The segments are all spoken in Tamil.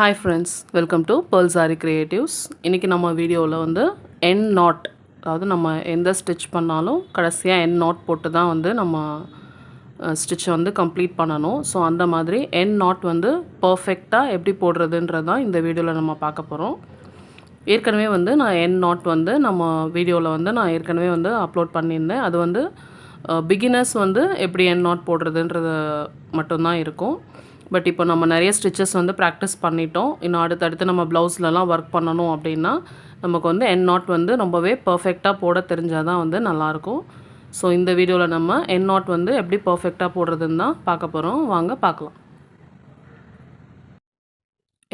Hi friends, welcome to Aari Creatives. இன்னைக்கு நம்ம வீடியோவில் வந்து end knot, அதாவது நம்ம எந்த ஸ்டிச் பண்ணாலும் கடைசியாக end knot போட்டு தான் வந்து நம்ம ஸ்டிச்சை வந்து கம்ப்ளீட் பண்ணணும். ஸோ அந்த மாதிரி end knot வந்து பர்ஃபெக்டாக எப்படி போடுறதுன்றதான் இந்த வீடியோவில் நம்ம பார்க்க போகிறோம். ஏற்கனவே வந்து நான் end knot வந்து நம்ம வீடியோவில் வந்து நான் ஏற்கனவே வந்து அப்லோட் பண்ணியிருந்தேன். அது வந்து பிகினர்ஸ் வந்து எப்படி end knot போடுறதுன்றது மட்டும்தான் இருக்கும். பட் இப்போ நம்ம நிறைய ஸ்டிச்சஸ் வந்து ப்ராக்டிஸ் பண்ணிட்டோம். இன்னும் அடுத்தடுத்து நம்ம ப்ளவுஸ்லலாம் ஒர்க் பண்ணணும் அப்படின்னா நமக்கு வந்து end knot வந்து ரொம்பவே பர்ஃபெக்டாக போட தெரிஞ்சால் தான் வந்து நல்லாயிருக்கும். ஸோ இந்த வீடியோவில் நம்ம end knot வந்து எப்படி பர்ஃபெக்டாக போடுறதுன்னு தான் பார்க்க போகிறோம். வாங்க பார்க்கலாம்.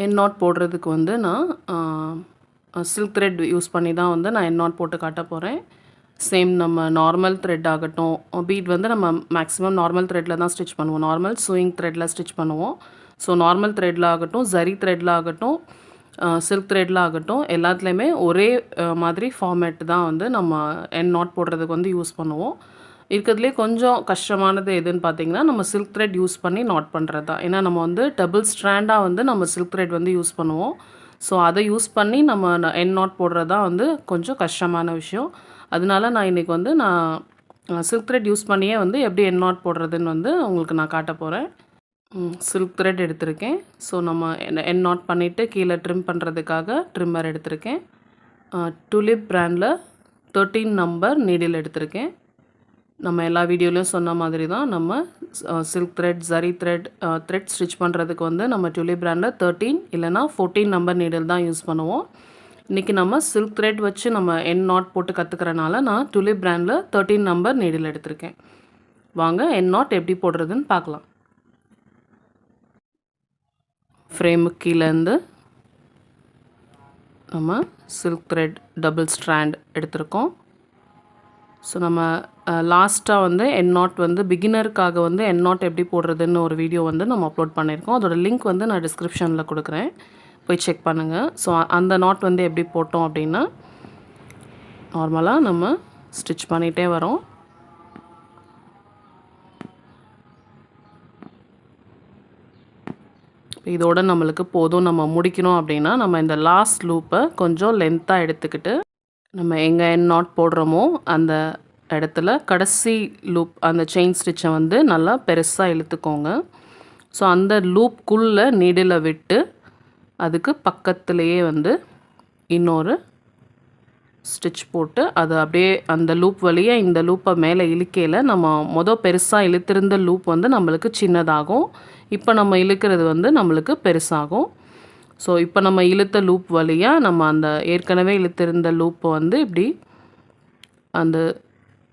end knot போடுறதுக்கு வந்து நான் சில்க் த்ரெட் யூஸ் பண்ணி தான் வந்து நான் end knot போட்டு காட்ட போகிறேன். சேம் நம்ம நார்மல் த்ரெட் ஆகட்டும், பீட் வந்து நம்ம மேக்ஸிமம் நார்மல் த்ரெட்டில் தான் ஸ்டிச் பண்ணுவோம். நார்மல் சூயிங் த்ரெட்டில் ஸ்டிச் பண்ணுவோம். ஸோ நார்மல் த்ரெட்டில் ஆகட்டும், ஜரி த்ரெட்டில் ஆகட்டும், சில்க் த்ரெட்டில் ஆகட்டும், எல்லாத்துலேயுமே ஒரே மாதிரி ஃபார்மேட் தான் வந்து நம்ம end knot போடுறதுக்கு வந்து யூஸ் பண்ணுவோம். இருக்கிறதுலே கொஞ்சம் கஷ்டமானது எதுன்னு பார்த்தீங்கன்னா நம்ம சில்க் த்ரெட் யூஸ் பண்ணி நாட் பண்ணுறது தான். ஏன்னா நம்ம வந்து டபுள் ஸ்ட்ராண்டாக வந்து நம்ம சில்க் த்ரெட் வந்து யூஸ் பண்ணுவோம். ஸோ அதை யூஸ் பண்ணி நம்ம end knot போடுறது தான் வந்து கொஞ்சம் கஷ்டமான விஷயம். அதனால நான் இன்றைக்கி வந்து நான் சில்க் த்ரெட் யூஸ் பண்ணியே வந்து எப்படி end knot போடுறதுன்னு வந்து உங்களுக்கு நான் காட்ட போகிறேன். சில்க் த்ரெட் எடுத்திருக்கேன். ஸோ நம்ம end knot பண்ணிவிட்டு கீழே ட்ரிம் பண்ணுறதுக்காக ட்ரிம்மர் எடுத்திருக்கேன். டுலிப் பிராண்டில் 13 நம்பர் நீடில் எடுத்திருக்கேன். நம்ம எல்லா வீடியோலையும் சொன்ன மாதிரி தான் நம்ம silk thread, zari thread stitch பண்ணுறதுக்கு வந்து நம்ம டுலிப் பிராண்டில் 13 இல்லைனா 14 நம்பர் நீடில் தான் யூஸ் பண்ணுவோம். இன்றைக்கி நம்ம சில்க் த்ரெட் வச்சு நம்ம end knot போட்டு கற்றுக்கிறனால நான் டுலிப் பிராண்டில் 13 நம்பர் நீடில் எடுத்திருக்கேன். வாங்க end knot எப்படி போடுறதுன்னு பார்க்கலாம். ஃப்ரேமுக்கு கீழேருந்து நம்ம சில்க் த்ரெட் டபுள் ஸ்ட்ராண்ட் எடுத்திருக்கோம். ஸோ நம்ம லாஸ்ட்டாக வந்து end knot வந்து பிகினருக்காக வந்து end knot எப்படி போடுறதுன்னு ஒரு வீடியோ வந்து நம்ம அப்லோட் பண்ணியிருக்கோம். அதோட லிங்க் வந்து நான் டிஸ்கிரிப்ஷனில் கொடுக்குறேன், போய் செக் பண்ணுங்கள். ஸோ அந்த knot வந்து எப்படி போட்டோம் அப்படின்னா நார்மலாக நம்ம ஸ்டிச் பண்ணிகிட்டே வரோம். இதோட நம்மளுக்கு போதும், நம்ம முடிக்கணும் அப்படின்னா நம்ம இந்த லாஸ்ட் லூப்பை கொஞ்சம் லென்த்தாக எடுத்துக்கிட்டு நம்ம எங்கே end knot போடுறோமோ அந்த இடத்துல கடைசி லூப் அந்த செயின் ஸ்டிச்சை வந்து நல்லா பெருசாக இழுத்துக்கோங்க. ஸோ அந்த லூப்குள்ளே நீடில் விட்டு அதுக்கு பக்கத்துலேயே வந்து இன்னொரு ஸ்டிச் போட்டு அது அப்படியே அந்த லூப் வழியாக இந்த லூப்பை மேலே இழுக்கையில் நம்ம பெருசாக இழுத்திருந்த லூப் வந்து நம்மளுக்கு சின்னதாகும். இப்போ நம்ம இழுக்கிறது வந்து நம்மளுக்கு பெருசாகும். ஸோ இப்போ நம்ம இழுத்த லூப் வழியாக நம்ம அந்த ஏற்கனவே இழுத்திருந்த லூப்பை வந்து இப்படி அந்த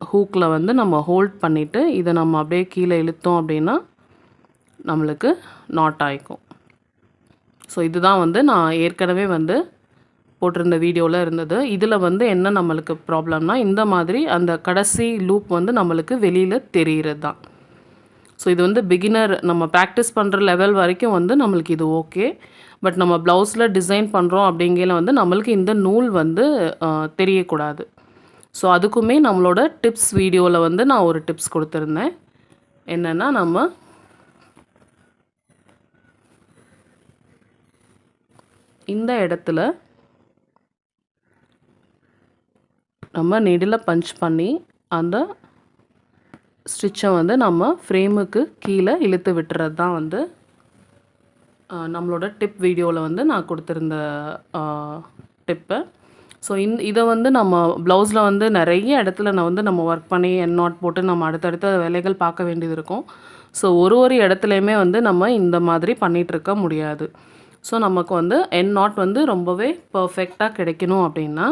ஹூக்கில் வந்து நம்ம ஹோல்ட் பண்ணிவிட்டு இதை நம்ம அப்படியே கீழே இழுத்தோம் அப்படின்னா நம்மளுக்கு knot ஆகிக்கும். ஸோ இதுதான் வந்து நான் ஏற்கனவே வந்து போட்டிருந்த வீடியோவில் இருந்தது. இதில் வந்து என்ன நம்மளுக்கு ப்ராப்ளம்னா இந்த மாதிரி அந்த கடைசி லூப் வந்து நம்மளுக்கு வெளியில் தெரிகிறது தான். ஸோ இது வந்து பிகினர் நம்ம ப்ராக்டிஸ் பண்ணுற லெவல் வரைக்கும் வந்து நம்மளுக்கு இது ஓகே. பட் நம்ம ப்ளவுஸில் டிசைன் பண்ணுறோம் அப்படிங்கையில் வந்து நம்மளுக்கு இந்த நூல் வந்து தெரியக்கூடாது. ஸோ அதுக்குமே நம்மளோட டிப்ஸ் வீடியோவில் வந்து நான் ஒரு டிப்ஸ் கொடுத்துருந்தேன். என்னென்னா நம்ம இந்த இடத்துல நம்ம நீடில் பஞ்ச் பண்ணி அந்த ஸ்டிச்சை வந்து நம்ம ஃப்ரேமுக்கு கீழே இழுத்து விட்டுறது தான் வந்து நம்மளோட டிப் வீடியோவில் வந்து நான் கொடுத்துருந்த டிப்பு. ஸோ இதை வந்து நம்ம ப்ளவுஸில் வந்து நிறைய இடத்துல நான் வந்து நம்ம ஒர்க் பண்ணி end knot போட்டு நம்ம அடுத்தடுத்த வேலைகள் பார்க்க வேண்டியது இருக்கும். ஸோ ஒரு இடத்துலையுமே வந்து நம்ம இந்த மாதிரி பண்ணிகிட்ருக்க முடியாது. ஸோ நமக்கு வந்து end knot வந்து ரொம்பவே பர்ஃபெக்டாக கிடைக்கணும் அப்படின்னா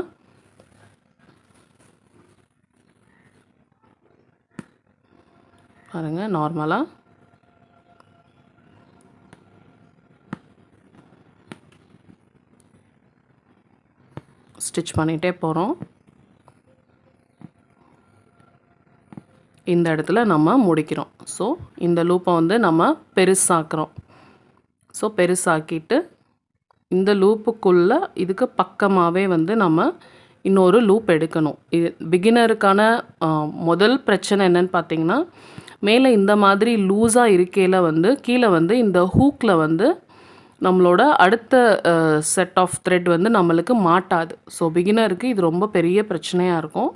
பாருங்கள், நார்மலாக ஸ்டிச் பண்ணிகிட்டே போகிறோம். இந்த இடத்துல நம்ம முடிக்கிறோம். ஸோ இந்த லூப்பை வந்து நம்ம பெருசாக்குறோம். ஸோ பெருசாக்கிட்டு இந்த லூப்புக்குள்ளே இதுக்கு பக்கமாகவே வந்து நம்ம இன்னொரு லூப் எடுக்கணும். இது பிகினருக்கான முதல் பிரச்சனை என்னன்னு பார்த்தீங்கன்னா மேலே இந்த மாதிரி லூஸாக இருக்கையில் வந்து கீழே வந்து இந்த ஹூக்கில் வந்து நம்மளோட அடுத்த செட் ஆஃப் த்ரெட் வந்து நம்மளுக்கு மாட்டாது. ஸோ பிகினருக்கு இது ரொம்ப பெரிய பிரச்சனையாக இருக்கும்.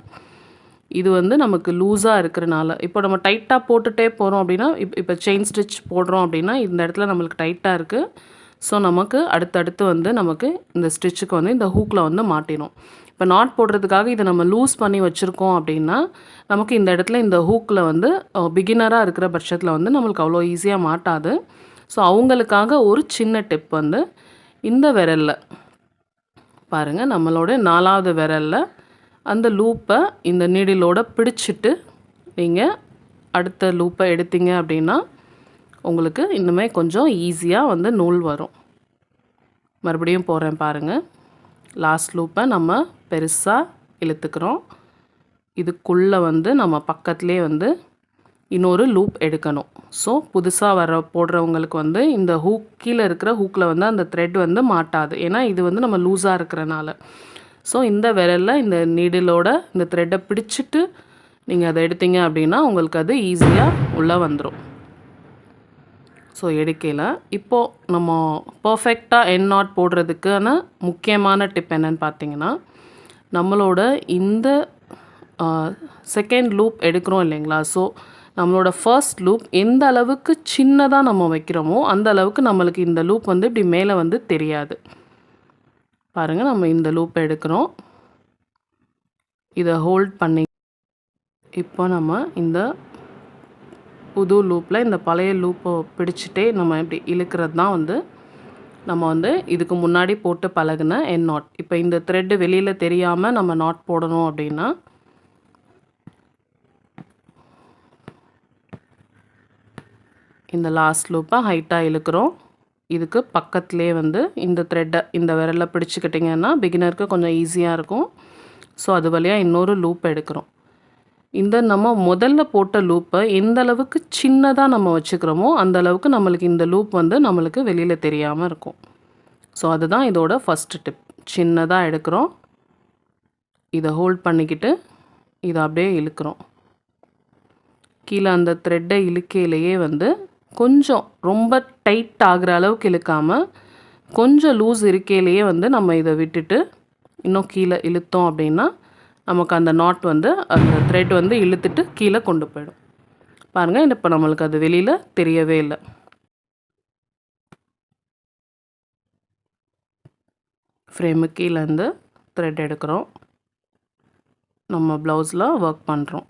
இது வந்து நமக்கு லூஸாக இருக்கிறனால இப்போ நம்ம டைட்டாக போட்டுகிட்டே போகிறோம் அப்படின்னா இப்போ செயின் ஸ்டிச் போடுறோம் அப்படின்னா இந்த இடத்துல நம்மளுக்கு டைட்டாக இருக்குது. ஸோ நமக்கு அடுத்தடுத்து வந்து நமக்கு இந்த ஸ்டிச்சுக்கு வந்து இந்த ஹூக்கில் வந்து மாட்டிடும். இப்போ நாட் போடுறதுக்காக இதை நம்ம லூஸ் பண்ணி வச்சுருக்கோம் அப்படின்னா நமக்கு இந்த இடத்துல இந்த ஹூக்கில் வந்து பிகினராக இருக்கிற பட்சத்தில் வந்து நம்மளுக்கு அவ்வளோ ஈஸியாக மாட்டாது. ஸோ அவங்களுக்காக ஒரு சின்ன டிப் வந்து இந்த விரலில் பாருங்கள், நம்மளோட 4வது விரலில் அந்த லூப்பை இந்த நீடிலோட பிடிச்சிட்டு நீங்கள் அடுத்த லூப்பை எடுத்தீங்க அப்படின்னா உங்களுக்கு இன்னுமே கொஞ்சம் ஈஸியாக வந்து நூல் வரும். மறுபடியும் போகிறேன் பாருங்கள். லாஸ்ட் லூப்பை நம்ம பெருசாக இழுத்துக்கிறோம். இதுக்குள்ளே வந்து நம்ம பக்கத்துலேயே வந்து இன்னொரு லூப் எடுக்கணும். ஸோ புதுசாக போடுறவங்களுக்கு வந்து இந்த ஹூக் கீழே இருக்கிற ஹூக்கில் வந்து அந்த த்ரெட் வந்து மாட்டாது. ஏன்னா இது வந்து நம்ம லூஸாக இருக்கிறனால. ஸோ இந்த விரலில் இந்த நீடிலோட இந்த த்ரெட்டை பிடிச்சிட்டு நீங்கள் அதை எடுத்தீங்க அப்படின்னா உங்களுக்கு அது ஈஸியாக உள்ளே வந்துடும். ஸோ எடுக்கையில் இப்போது நம்ம பர்ஃபெக்டாக எண்ட் நாட் போடுறதுக்கான முக்கியமான டிப் என்னென்னு பார்த்தீங்கன்னா, நம்மளோட இந்த செகண்ட் லூப் எடுக்கிறோம் இல்லைங்களா? ஸோ நம்மளோட ஃபர்ஸ்ட் லூப் எந்த அளவுக்கு சின்னதாக நம்ம வைக்கிறோமோ அந்த அளவுக்கு நம்மளுக்கு இந்த லூப் வந்து இப்படி மேலே வந்து தெரியாது. பாருங்கள், நம்ம இந்த லூப் எடுக்கிறோம், இதை ஹோல்ட் பண்ணி இப்போ நம்ம இந்த புது லூப்பில் இந்த பழைய லூப்பை பிடிச்சிட்டே நம்ம இப்படி இழுக்கிறது தான் வந்து நம்ம வந்து இதுக்கு முன்னாடி போட்டு பழகுன எண்ட் நாட். இப்போ இந்த த்ரெட்டு வெளியில் தெரியாமல் நம்ம நாட் போடணும் அப்படின்னா இந்த லாஸ்ட் லூப்பை ஹைட்டாக இழுக்கிறோம். இதுக்கு பக்கத்துலேயே வந்து இந்த த்ரெட்டை இந்த விரலில் பிடிச்சிக்கிட்டிங்கன்னா பிகினருக்கு கொஞ்சம் ஈஸியாக இருக்கும். ஸோ அது வழியாக இன்னொரு லூப் எடுக்கிறோம். இந்த நம்ம முதல்ல போட்ட லூப்பை எந்த அளவுக்கு சின்னதாக நம்ம வச்சுக்கிறோமோ அந்த அளவுக்கு நம்மளுக்கு இந்த லூப் வந்து நம்மளுக்கு வெளியில் தெரியாமல் இருக்கும். ஸோ அதுதான் இதோட ஃபஸ்ட்டு டிப். சின்னதாக எடுக்கிறோம், இதை ஹோல்ட் பண்ணிக்கிட்டு இதை அப்படியே இழுக்கிறோம். கீழே அந்த த்ரெட்டை இழுக்கையிலேயே வந்து கொஞ்சம் ரொம்ப டைட் ஆகிற அளவுக்கு இழுக்காமல் கொஞ்சம் லூஸ் இருக்கையிலேயே வந்து நம்ம இதை விட்டுட்டு இன்னும் கீழே இழுத்தோம் அப்படின்னா நமக்கு அந்த நாட் வந்து அந்த த்ரெட் வந்து இழுத்துட்டு கீழே கொண்டு போயிடும். பாருங்கள், இப்போ நம்மளுக்கு அது வெளியில் தெரியவே இல்லை. ஃப்ரேமு கீழேருந்து த்ரெட் எடுக்கிறோம், நம்ம ப்ளவுஸில் ஒர்க் பண்ணுறோம்.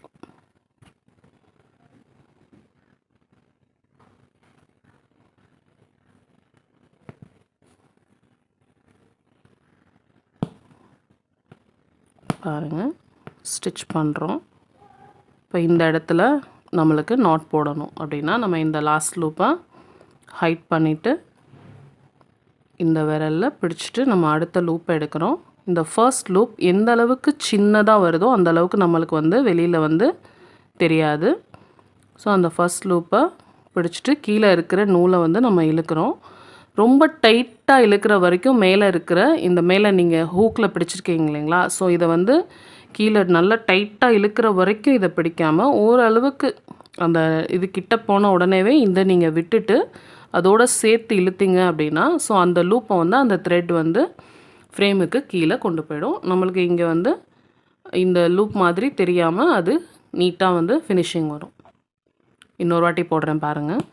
பாருங்கள், ஸ்டிச் பண்ணுறோம். இப்போ இந்த இடத்துல நம்மளுக்கு நாட் போடணும் அப்படின்னா நம்ம இந்த லாஸ்ட் லூப்பை ஹைட் பண்ணிவிட்டு இந்த விரலில் பிடிச்சிட்டு நம்ம அடுத்த லூப்பை எடுக்கிறோம். இந்த ஃபர்ஸ்ட் லூப் எந்த அளவுக்கு சின்னதாக வருதோ அந்த அளவுக்கு நம்மளுக்கு வந்து வெளியில் வந்து தெரியாது. ஸோ அந்த ஃபர்ஸ்ட் லூப்பை பிடிச்சிட்டு கீழே இருக்கிற நூலை வந்து நம்ம இழுக்கிறோம். ரொம்ப டைட்டாக இழுக்கிற வரைக்கும் மேலே இருக்கிற இந்த மேலே நீங்கள் ஹூக்கில் பிடிச்சிருக்கீங்க இல்லைங்களா? ஸோ இதை வந்து கீழே நல்லா டைட்டாக இழுக்கிற வரைக்கும் இதை பிடிக்காமல் ஓரளவுக்கு அந்த இது கிட்ட போன உடனேவே இந்த நீங்கள் விட்டுட்டு அதோடு சேர்த்து இழுத்தீங்க அப்படின்னா ஸோ அந்த லூப்பை வந்து அந்த த்ரெட் வந்து ஃப்ரேமுக்கு கீழே கொண்டு போயிடும். நம்மளுக்கு இங்கே வந்து இந்த லூப் மாதிரி தெரியாமல் அது நீட்டாக வந்து ஃபினிஷிங் வரும். இன்னொரு வாட்டி போடுறேன் பாருங்கள்.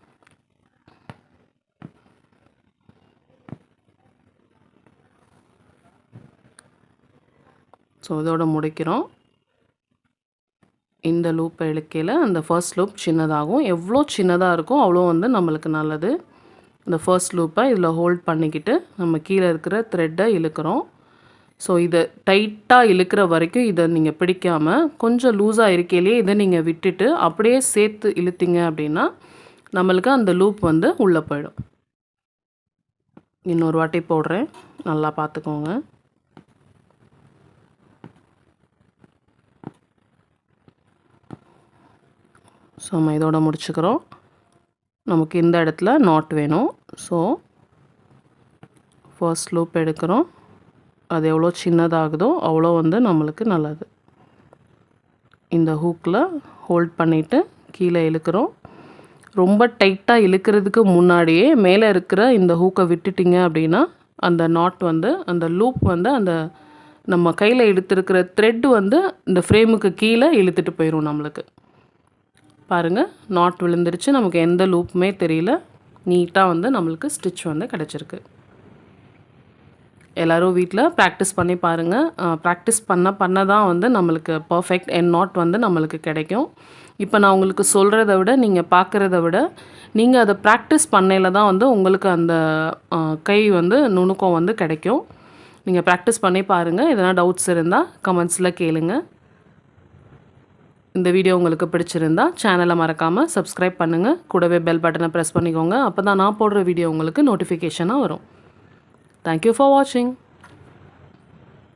ஸோ இதோட முடிக்கிறோம். இந்த லூப்பை இழுக்கையில் அந்த ஃபர்ஸ்ட் லூப் சின்னதாகும். எவ்வளோ சின்னதாக இருக்கோ அவ்வளோ வந்து நம்மளுக்கு நல்லது. இந்த ஃபர்ஸ்ட் லூப்பை இதில் ஹோல்ட் பண்ணிக்கிட்டு நம்ம கீழே இருக்கிற த்ரெட்டை இழுக்கிறோம். ஸோ இதை டைட்டாக இழுக்கிற வரைக்கும் இதை நீங்கள் பிடிக்காமல் கொஞ்சம் லூஸாக இருக்கையிலேயே இதை நீங்கள் விட்டுட்டு அப்படியே சேர்த்து இழுத்தீங்க அப்படின்னா நம்மளுக்கு அந்த லூப் வந்து உள்ளே போயிடும். இன்னொரு வாட்டி போடுறேன், நல்லா பார்த்துக்கோங்க. ஸோ நம்ம இதோட முடிச்சுக்கிறோம். நமக்கு இந்த இடத்துல நாட் வேணும். ஸோ ஃபர்ஸ்ட் லூப் எடுக்கிறோம். அது எவ்வளோ சின்னதாகுதோ அவ்வளோ வந்து நம்மளுக்கு நல்லது. இந்த ஹூக்கில் ஹோல்ட் பண்ணிவிட்டு கீழே இழுக்கிறோம். ரொம்ப டைட்டாக இழுக்கிறதுக்கு முன்னாடியே மேலே இருக்கிற இந்த ஹூக்கை விட்டுட்டிங்க அப்படின்னா அந்த நாட் வந்து அந்த லூப் வந்து அந்த நம்ம கையில் இழுத்துருக்கிற த்ரெட் வந்து இந்த ஃப்ரேமுக்கு கீழே இழுத்துட்டு போயிடும் நம்மளுக்கு. பாருங்கள், நாட் விழுந்துருச்சு, நமக்கு எந்த லூப்புமே தெரியல, நீட்டாக வந்து நம்மளுக்கு ஸ்டிச் வந்து கிடச்சிருக்கு. எல்லோரும் வீட்டில் ப்ராக்டிஸ் பண்ணி பாருங்கள். ப்ராக்டிஸ் பண்ண தான் வந்து நம்மளுக்கு பர்ஃபெக்ட் எண்ட் நாட் வந்து நம்மளுக்கு கிடைக்கும். இப்போ நான் உங்களுக்கு சொல்கிறத விட, நீங்கள் பார்க்குறத விட, நீங்கள் அதை ப்ராக்டிஸ் பண்ணையில தான் வந்து உங்களுக்கு அந்த கை வந்து நுணுக்கம் வந்து கிடைக்கும். நீங்கள் ப்ராக்டிஸ் பண்ணி பாருங்கள். எதனா டவுட்ஸ் இருந்தால் கமெண்ட்ஸில் கேளுங்க. இந்த வீடியோ உங்களுக்கு பிடிச்சிருந்தா சேனலை மறக்காமல் சப்ஸ்கிரைப் பண்ணுங்கள். கூடவே பெல் பட்டனை ப்ரெஸ் பண்ணிக்கோங்க. அப்போ தான் நான் போடுற வீடியோ உங்களுக்கு நோட்டிஃபிகேஷனாக வரும். தேங்க்யூ ஃபார் வாட்சிங்.